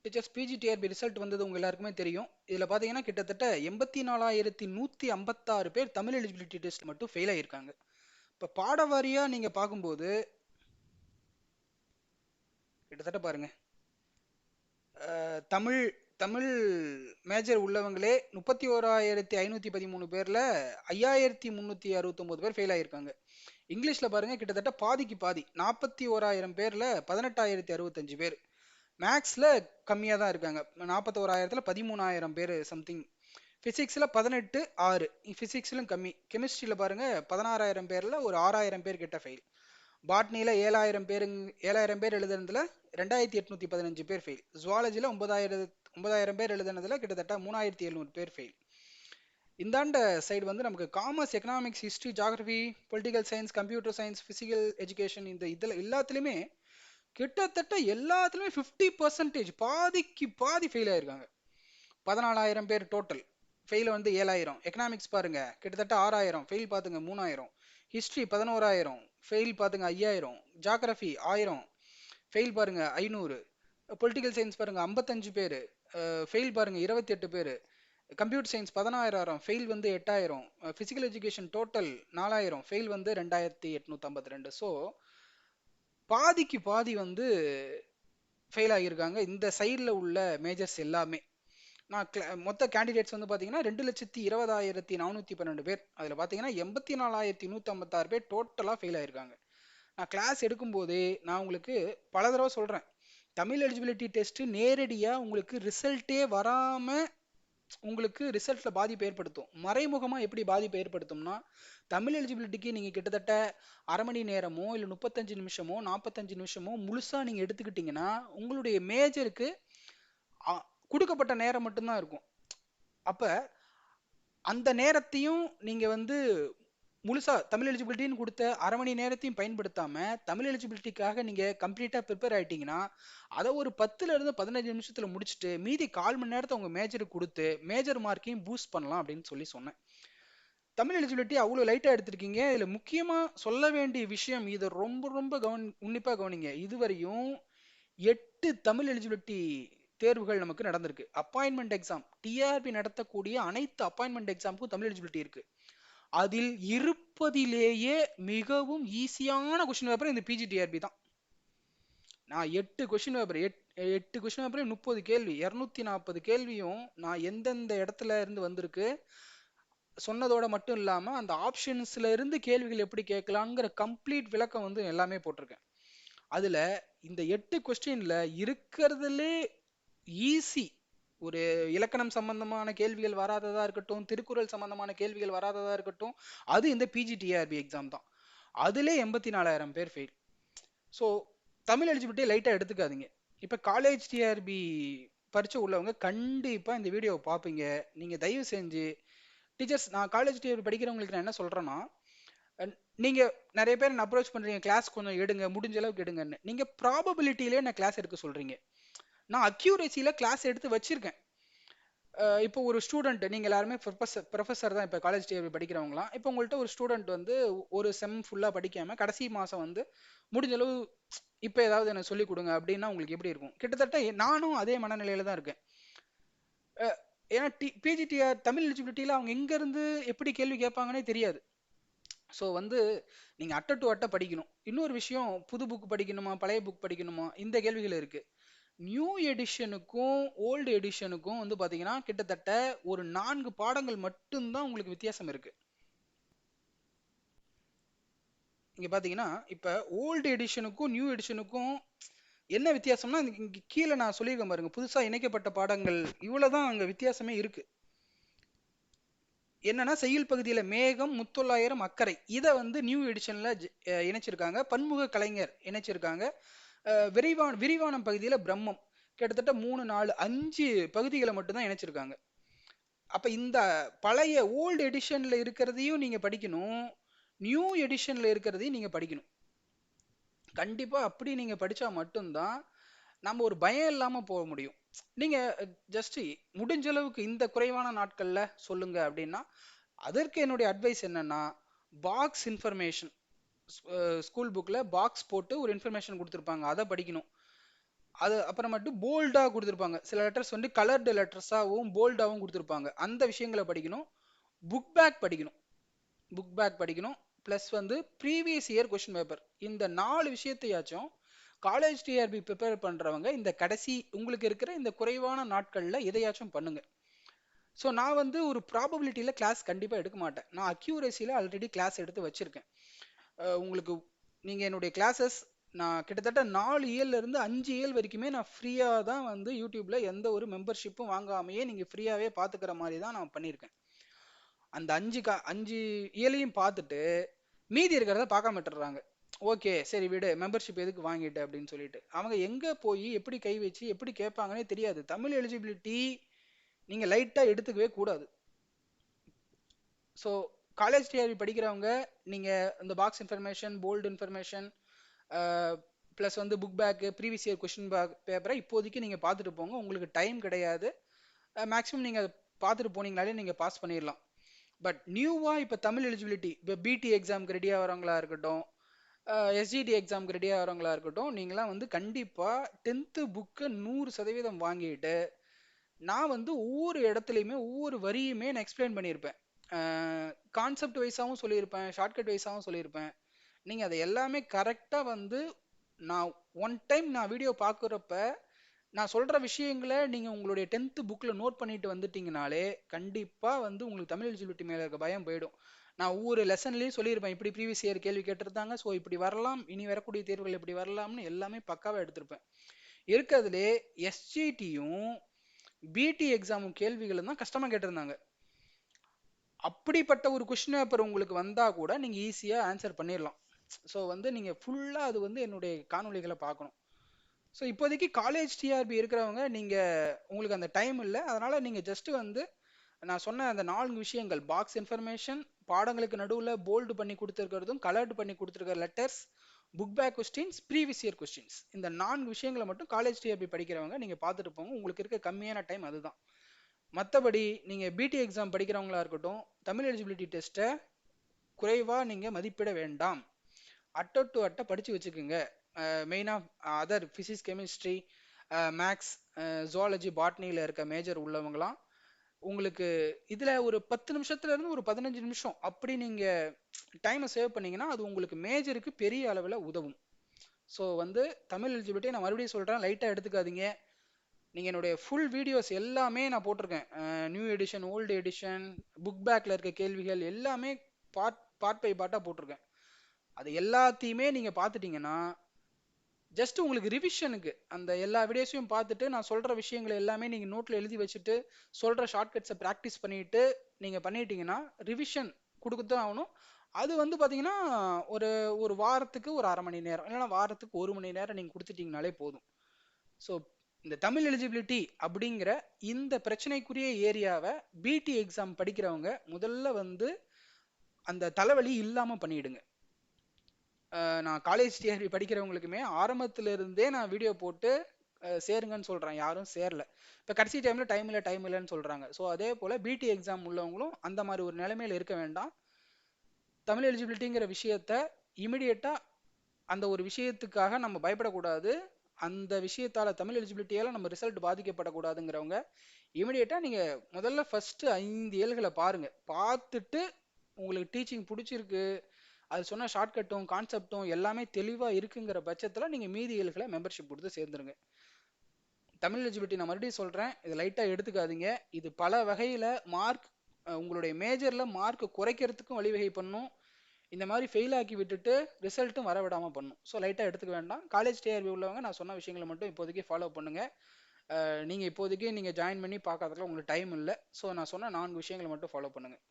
Teachers PGTRB result வந்தது உங்க எல்லாருக்குமே தெரியும். இதுல பாத்தீங்கன்னா கிட்டத்தட்ட 84,156 பேர் தமிழ் எலிஜிபிலிட்டி டெஸ்ட் மட்டும் ஃபெயில் ஆயிருக்காங்க. இப்ப பாட வாரியா நீங்க பார்க்கும்போது கிட்டத்தட்ட பாருங்க, தமிழ் தமிழ் மேஜர் உள்ளவங்களே 31,513 பேர்ல 5,369 பேர் ஃபெயில் ஆயிருக்காங்க. இங்கிலீஷ்ல பாருங்க கிட்டத்தட்ட பாதிக்கு பாதி 41,000 பேர்ல 18,065 பேர். மேக்ஸ்ல கம்மியா தான் இருக்காங்க, 41,000த்துல 13,000 பேர் சம்திங். பிசிக்ஸ்ல 18 6, பிசிக்ஸ்லும் கம்மி. கெமிஸ்ட்ரியில பாருங்க 16,000 பேர்ல ஒரு 6,000 பேர் கிட்ட ஃபெயில். பாட்னில 7,000 பேர் எழுதுனதுல 2,815 பேர் ஃபெயில். ஜுவாலஜில 9,000 பேர் எழுதுனதுல கிட்டத்தட்ட 3,700 பேர் ஃபெயில். இந்தாண்ட சைடு வந்து நமக்கு commerce, economics, history, geography, political science, computer science, physical education, இந்த இதில் எல்லாத்துலேயுமே கிட்டத்தட்ட எல்லாத்துலேயுமே 50% பாதிக்கு பாதி ஃபெயில் ஆயிருக்காங்க. 14,000 பேர் டோட்டல் ஃபெயில் வந்து 7,000. எக்கனாமிக்ஸ் பாருங்க கிட்டத்தட்ட 6,000 ஃபெயில், பார்த்துங்க 3,000. ஹிஸ்ட்ரி 11,000 ஃபெயில், பார்த்துங்க 5,000. ஜியாகிரபி 1,000 ஃபெயில், பாருங்க 500. பொலிட்டிக்கல் சயின்ஸ் பாருங்க 55 பேர் ஃபெயில், பாருங்க 28 பேர். கம்ப்யூட்டர் சயின்ஸ் 16,000 ஃபெயில் வந்து 8,000. ஃபிசிக்கல் எஜுகேஷன் டோட்டல் 4,000 ஃபெயில் வந்து 2,852. ஸோ பாதிக்கு பாதி வந்து ஃபெயில் ஆகியிருக்காங்க இந்த சைடில் உள்ள மேஜர்ஸ் எல்லாமே. நான் மொத்த கேண்டிடேட்ஸ் வந்து பார்த்தீங்கன்னா 2,20,412 பேர். அதில் பார்த்தீங்கன்னா 84,156 பேர் டோட்டலாக ஃபெயில் ஆயிருக்காங்க. நான் கிளாஸ் எடுக்கும்போதே நான் உங்களுக்கு பல தடவை சொல்கிறேன், தமிழ் எலிஜிபிலிட்டி டெஸ்ட் நேரடியாக உங்களுக்கு ரிசல்ட்டே வராமல் உங்களுக்கு ரிசல்ட்ல பாதிப்பு ஏற்படுத்தும். மறைமுகமாக எப்படி பாதிப்பு ஏற்படுத்தும்னா, தமிழ் எலிஜிபிலிட்டிக்கு நீங்கள் கிட்டத்தட்ட அரை மணி நேரமோ இல்லை 35 நிமிஷமோ 45 நிமிஷமோ முழுசாக நீங்கள் எடுத்துக்கிட்டிங்கன்னா உங்களுடைய மேஜருக்கு கொடுக்கப்பட்ட நேரம் மட்டும்தான் இருக்கும். அப்போ அந்த நேரத்தையும் நீங்கள் வந்து முழுசா தமிழ் எலிஜிபிலிட்டின்னு கொடுத்த அரை மணி நேரத்தையும் பயன்படுத்தாம தமிழ் எலிஜிபிலிட்டிக்காக நீங்க கம்ப்ளீட்டா ப்ரிப்பேர் ஆயிட்டீங்கன்னா அதை ஒரு 10ல இருந்து 15 நிமிஷத்துல முடிச்சுட்டு மீதி 1/4 மணி நேரத்தை உங்க மேஜருக்கு கொடுத்து மேஜர் மார்க்கையும் பூஸ்ட் பண்ணலாம் அப்படின்னு சொல்லி சொன்னேன். தமிழ் எலிஜிபிலிட்டி அவ்வளோ லைட்டா எடுத்திருக்கீங்க. இதுல முக்கியமா சொல்ல வேண்டிய விஷயம், இதை ரொம்ப ரொம்ப உன்னிப்பா கவனிங்க. இதுவரையும் 8 தமிழ் எலிஜிபிலிட்டி தேர்வுகள் நமக்கு நடந்திருக்கு. அப்பாயின்மெண்ட் எக்ஸாம், டிஆர்பி நடத்தக்கூடிய அனைத்து அப்பாயின்மெண்ட் எக்ஸாமுக்கும் தமிழ் எலிஜிபிலிட்டி இருக்கு. அதில் இருப்பதிலேயே மிகவும் ஈஸியான கொஸ்டின் பேப்பர் இந்த பிஜிடிஆர்பி தான். நான் 8 கொஸ்டின் பேப்பர் 8 கொஸ்டின் பேப்பரையும் 30 கேள்வி 240 கேள்வியும் நான் எந்தெந்த இடத்துல இருந்து வந்திருக்கு சொன்னதோட மட்டும் இல்லாம அந்த ஆப்ஷன்ஸ்ல இருந்து கேள்விகள் எப்படி கேட்கலாங்கிற கம்ப்ளீட் விளக்கம் வந்து எல்லாமே போட்டிருக்கேன். அதுல இந்த 8 கொஸ்டின்ல இருக்கிறதுலே ஈஸி, ஒரு இலக்கணம் சம்பந்தமான கேள்விகள் வராததா இருக்கட்டும், திருக்குறள் சம்பந்தமான கேள்விகள் வராததா இருக்கட்டும், அது இந்த பிஜிடிஆர்பி எக்ஸாம் தான். அதுல 84,000 பேர் ஃபெயில். ஸோ தமிழ் எலிஜிபிலிட்டி லைட்டாக எடுத்துக்காதீங்க. இப்போ காலேஜ் டிஆர்பி பரிச்சை உள்ளவங்க கண்டிப்பாக இந்த வீடியோவை பார்ப்பீங்க. நீங்கள் தயவு செஞ்சு டீச்சர்ஸ், நான் காலேஜ் டிஆர்பி படிக்கிறவங்களுக்கு நான் என்ன சொல்கிறேன்னா, நீங்கள் நிறைய பேர் என்ன அப்ரோச் பண்ணுறீங்க, கிளாஸ் கொஞ்சம் எடுங்க, முடிஞ்ச அளவுக்கு எடுங்கன்னு. நீங்கள் ப்ராபபிலிட்டியிலே நான் கிளாஸ் எடுக்க சொல்கிறீங்க. நான் அக்யூரேசியில் கிளாஸ் எடுத்து வச்சிருக்கேன். இப்போ ஒரு ஸ்டூடெண்ட், நீங்கள் எல்லாருமே ப்ரொஃபஸர் தான் இப்போ காலேஜ் டிஆர்பி படிக்கிறவங்களாம். இப்போ உங்கள்கிட்ட ஒரு ஸ்டூடெண்ட் வந்து ஒரு செம் ஃபுல்லாக படிக்காமல் கடைசி மாதம் வந்து முடிஞ்ச அளவு இப்போ ஏதாவது எனக்கு சொல்லிக் கொடுங்க அப்படின்னா உங்களுக்கு எப்படி இருக்கும்? கிட்டத்தட்ட நானும் அதே மனநிலையில தான் இருக்கேன். ஏன்னா பிஜிடிஆர் தமிழ் எலிஜிபிலிட்டியில் அவங்க எங்கேருந்து எப்படி கேள்வி கேட்பாங்கன்னே தெரியாது. ஸோ வந்து நீங்கள் அட்டை டு அட்டை படிக்கணும். இன்னொரு விஷயம், புது புக் படிக்கணுமா பழைய புக் படிக்கணுமா இந்த கேள்விகள் இருக்குது. நியூ எடிஷனுக்கும் ஓல்டு எடிஷனுக்கும் வந்து பார்த்தீங்கன்னா கிட்டத்தட்ட ஒரு 4 பாடங்கள் மட்டும்தான் உங்களுக்கு வித்தியாசம் இருக்குது. இங்கே பார்த்தீங்கன்னா இப்போ ஓல்டு எடிஷனுக்கும் நியூ எடிஷனுக்கும் என்ன வித்தியாசம்னா, இங்கே கீழே நான் சொல்லியிருக்கேன் பாருங்க, புதுசாக இணைக்கப்பட்ட பாடங்கள் இவ்வளோதான் அங்கே வித்தியாசமே இருக்கு. என்னன்னா செய்யுள் பகுதியில் மேகம், முத்தொள்ளாயிரம், அக்கறை, இதை வந்து நியூ எடிஷன்ல இணைச்சிருக்காங்க. பன்முக கலைஞர் இணைச்சிருக்காங்க. விரிவான பகுதியில் பிரம்மம், கிட்டத்தட்ட 3 4 5 பகுதிகளை மட்டும்தான் இணைச்சிருக்காங்க. அப்ப இந்த பழைய ஓல்டு எடிஷன்ல இருக்கிறதையும் நீங்க படிக்கணும், நியூ எடிஷன்ல இருக்கிறதையும் நீங்க படிக்கணும். கண்டிப்பா அப்படி நீங்க படிச்சா மட்டும்தான் நம்ம ஒரு பயம் இல்லாம போக முடியும். நீங்க ஜஸ்ட் முடிஞ்ச அளவுக்கு இந்த குறைவான நாட்கள்ல சொல்லுங்க அப்படின்னா, அதற்கு என்னுடைய அட்வைஸ் என்னன்னா, பாக்ஸ் இன்ஃபர்மேஷன், ஸ்கூல் புக்ல பாக்ஸ் போட்டு ஒரு இன்ஃபர்மேஷன் கொடுத்துருப்பாங்க, அதை படிக்கணும். அது அப்புறமேட்டு போல்டா கொடுத்துருப்பாங்க. சில லெட்டர்ஸ் வந்து கலர்டு லெட்டர்ஸாகவும் போல்டாகவும் கொடுத்துருப்பாங்க. அந்த விஷயங்களை படிக்கணும். புக் பேக் படிக்கணும். புக் பேக் படிக்கணும். ப்ளஸ் வந்து ப்ரீவியஸ் இயர் கொஸ்டின் பேப்பர். இந்த 4 விஷயத்தையாச்சும் காலேஜ் டிஆர்பி ப்ரிப்பேர் பண்றவங்க இந்த கடைசி உங்களுக்கு இருக்கிற இந்த குறைவான நாட்கள்ல எதையாச்சும் பண்ணுங்க. ஸோ நான் வந்து ஒரு ப்ராபபிலிட்டியில் கிளாஸ் கண்டிப்பாக எடுக்க மாட்டேன். நான் அக்யூரேசியில் ஆல்ரெடி கிளாஸ் எடுத்து வச்சிருக்கேன். உங்களுக்கு நீங்கள் என்னுடைய கிளாஸஸ் நான் கிட்டத்தட்ட 4 இயர்ல இருந்து 5 இயர் வரைக்குமே நான் ஃப்ரீயாக தான் வந்து யூடியூப்ல எந்த ஒரு மெம்பர்ஷிப்பும் வாங்காமையே நீங்கள் ஃப்ரீயாகவே பார்த்துக்கிற மாதிரி தான் நான் பண்ணியிருக்கேன். அந்த 5 இயர்லையும் பார்த்துட்டு மீதி இருக்கிறத பார்க்காம விட்டுறாங்க. ஓகே சரி விடு, மெம்பர்ஷிப் எதுக்கு வாங்கிட்டு அப்படின்னு சொல்லிட்டு அவங்க எங்கே போய் எப்படி கை வச்சு எப்படி கேட்பாங்கன்னே தெரியாது. தமிழ் எலிஜிபிலிட்டி நீங்கள் லைட்டாக எடுத்துக்கவே கூடாது. ஸோ காலேஜ் டிஆர்பி படிக்கிறவங்க நீங்கள் இந்த box information, bold information, plus வந்து book back, previous year question பேப்பரை இப்போதைக்கு நீங்கள் பார்த்துட்டு போங்க. உங்களுக்கு டைம் கிடையாது. மேக்ஸிமம் நீங்கள் அதை பார்த்துட்டு போனீங்கனாலே நீங்கள் பாஸ் பண்ணிடலாம். பட் நியூவாக இப்போ தமிழ் எலிஜிபிலிட்டி இப்போ பிடி எக்ஸாமுக்கு ரெடி ஆகிறவங்களா இருக்கட்டும், எஸ்ஜிடி எக்ஸாமுக்கு ரெடி ஆகிறவங்களா இருக்கட்டும், நீங்களாம் வந்து கண்டிப்பாக 10th புக்கு 100% வாங்கிட்டு நான் வந்து ஒவ்வொரு இடத்துலையுமே ஒவ்வொரு வரியுமே நான் எக்ஸ்பிளைன் பண்ணியிருப்பேன். கான்செப்ட் வைஸாகவும் சொல்லியிருப்பேன், ஷார்ட்கட் வைஸாகவும் சொல்லியிருப்பேன். நீங்கள் அதை எல்லாமே கரெக்டாக வந்து நான் ஒன் டைம் நான் வீடியோ பார்க்குறப்ப நான் சொல்கிற விஷயங்களை நீங்கள் உங்களுடைய 10th புக்கில் நோட் பண்ணிட்டு வந்துட்டீங்கனாலே கண்டிப்பாக வந்து உங்களுக்கு தமிழ் எலிஜிபிலிட்டி மேலே இருக்க பயம் போயிடும். நான் ஒவ்வொரு லெசன்லேயும் சொல்லியிருப்பேன், இப்படி ப்ரீவியஸ் இயர் கேள்வி கேட்டிருந்தாங்க, ஸோ இப்படி வரலாம், இனி வரக்கூடிய தேர்வுகள் இப்படி வரலாம்னு எல்லாமே பக்காவாக எடுத்திருப்பேன். இருக்கிறதுலே எஸ்ஜிடியும் பிடி எக்ஸாமும் கேள்விகளும் தான் கஷ்டமாக கேட்டிருந்தாங்க. அப்படிப்பட்ட ஒரு கொஸ்டின் பேப்பர் உங்களுக்கு வந்தால் கூட நீங்கள் ஈஸியாக ஆன்சர் பண்ணிடலாம். ஸோ வந்து நீங்கள் ஃபுல்லாக அது வந்து என்னுடைய காணொலிகளை பார்க்கணும். ஸோ இப்போதைக்கு காலேஜ் டிஆர்பி இருக்கிறவங்க நீங்கள் உங்களுக்கு அந்த டைம் இல்லை, அதனால் நீங்கள் ஜஸ்ட்டு வந்து நான் சொன்ன அந்த 4 விஷயங்கள், பாக்ஸ் இன்ஃபர்மேஷன், பாடங்களுக்கு நடுவில் போல்டு பண்ணி கொடுத்துருக்கிறதும் கலர்டு பண்ணி கொடுத்துருக்கிற letters, book back questions, previous year questions, இந்த 4 விஷயங்களை மட்டும் காலேஜ் டிஆர்பி படிக்கிறவங்க நீங்கள் பார்த்துட்டு போங்க. உங்களுக்கு இருக்க கம்மியான டைம் அதுதான். மற்றபடி நீங்கள் பிடி எக்ஸாம் படிக்கிறவங்களா இருக்கட்டும், தமிழ் எலிஜிபிலிட்டி டெஸ்ட்டை குறைவாக நீங்கள் மதிப்பிட வேண்டாம். அட்டை டு அட்டை படித்து வச்சுக்கோங்க. மெயினாக other physics, chemistry, maths, zoology, பாட்னியில் இருக்க மேஜர் உள்ளவங்களாம் உங்களுக்கு இதில் ஒரு 10 நிமிஷத்துலேருந்து ஒரு 15 நிமிஷம் அப்படி நீங்கள் டைமை சேவ் பண்ணிங்கன்னா அது உங்களுக்கு மேஜருக்கு பெரிய அளவில் உதவும். ஸோ வந்து தமிழ் எலிஜிபிலிட்டி நான் மறுபடியும் சொல்கிறேன், லைட்டாக எடுத்துக்காதீங்க. நீங்கள் என்னுடைய ஃபுல் வீடியோஸ் எல்லாமே நான் போட்டிருக்கேன். New edition, old edition, book பேக்கில் இருக்க கேள்விகள் எல்லாமே பார்ட் பை பார்ட்டாக போட்டிருக்கேன். அது எல்லாத்தையுமே நீங்கள் பார்த்துட்டிங்கன்னா ஜஸ்ட் உங்களுக்கு ரிவிஷனுக்கு அந்த எல்லா வீடியோஸையும் பார்த்துட்டு நான் சொல்கிற விஷயங்களை எல்லாமே நீங்கள் நோட்டில் எழுதி வச்சுட்டு சொல்கிற ஷார்ட்கட்ஸை ப்ராக்டிஸ் பண்ணிவிட்டு நீங்கள் பண்ணிட்டீங்கன்னா ரிவிஷன் கொடுத்து தான் ஆகணும். அது வந்து பார்த்தீங்கன்னா ஒரு ஒரு வாரத்துக்கு ஒரு அரை மணி நேரம் இல்லைன்னா வாரத்துக்கு 1 மணி நேரம் நீங்கள் கொடுத்துட்டிங்கனாலே போதும். ஸோ இந்த தமிழ் எலிஜிபிலிட்டி அப்படிங்கிற இந்த பிரச்சனைக்குரிய ஏரியாவை பிடி எக்ஸாம் படிக்கிறவங்க முதல்ல வந்து அந்த தலைவலி இல்லாமல் பண்ணிடுங்க. நான் காலேஜ் டிஆர்பி படிக்கிறவங்களுக்குமே ஆரம்பத்துல இருந்தே நான் வீடியோ போட்டு சேருங்கன்னு சொல்கிறேன், யாரும் சேரல. இப்போ கடைசி டைமில் டைம் இல்லைன்னு சொல்கிறாங்க. ஸோ அதே போல் பிடி எக்ஸாம் உள்ளவங்களும் அந்த மாதிரி ஒரு நிலைமையில் இருக்க வேண்டாம். தமிழ் எலிஜிபிலிட்டிங்கிற விஷயத்த இமிடியேட்டாக அந்த ஒரு விஷயத்துக்காக நம்ம பயப்படக்கூடாது. அந்த விஷயத்தால் தமிழ் எலிஜிபிலிட்டியால் நம்ம ரிசல்ட் பாதிக்கப்படக்கூடாதுங்கிறவங்க இமிடியேட்டாக நீங்கள் முதல்ல ஃபஸ்ட்டு 5 ஏழுகளை பாருங்கள். பார்த்துட்டு உங்களுக்கு டீச்சிங் பிடிச்சிருக்கு, அது சொன்ன ஷார்ட்கட்டும் கான்செப்டும் எல்லாமே தெளிவாக இருக்குங்கிற பட்சத்தில் நீங்கள் மீதி ஏழுகளை மெம்பர்ஷிப் கொடுத்து சேர்ந்துருங்க. தமிழ் எலிஜிபிலிட்டி நான் மறுபடியும் சொல்கிறேன், இது லைட்டாக எடுத்துக்காதீங்க. இது பல வகையில் மார்க் உங்களுடைய மேஜரில் மார்க் குறைக்கிறதுக்கும் வழிவகை பண்ணும். இந்த மாதிரி ஃபெயில் ஆக்கி விட்டுட்டு ரிசல்ட்டும் வர விடாமல் பண்ணும். ஸோ லைட்டாக எடுத்துக்க வேண்டாம். காலேஜ் டிஆர்பி உள்ளவங்க நான் சொன்ன விஷயங்களை மட்டும் இப்போதைக்கு ஃபாலோ பண்ணுங்கள். நீங்கள் இப்போதைக்கு நீங்கள் ஜாயின் பண்ணி பார்க்கறதுல உங்களுக்கு டைம் இல்லை. ஸோ நான் சொன்ன 4 விஷயங்களை மட்டும் ஃபாலோ பண்ணுங்கள்.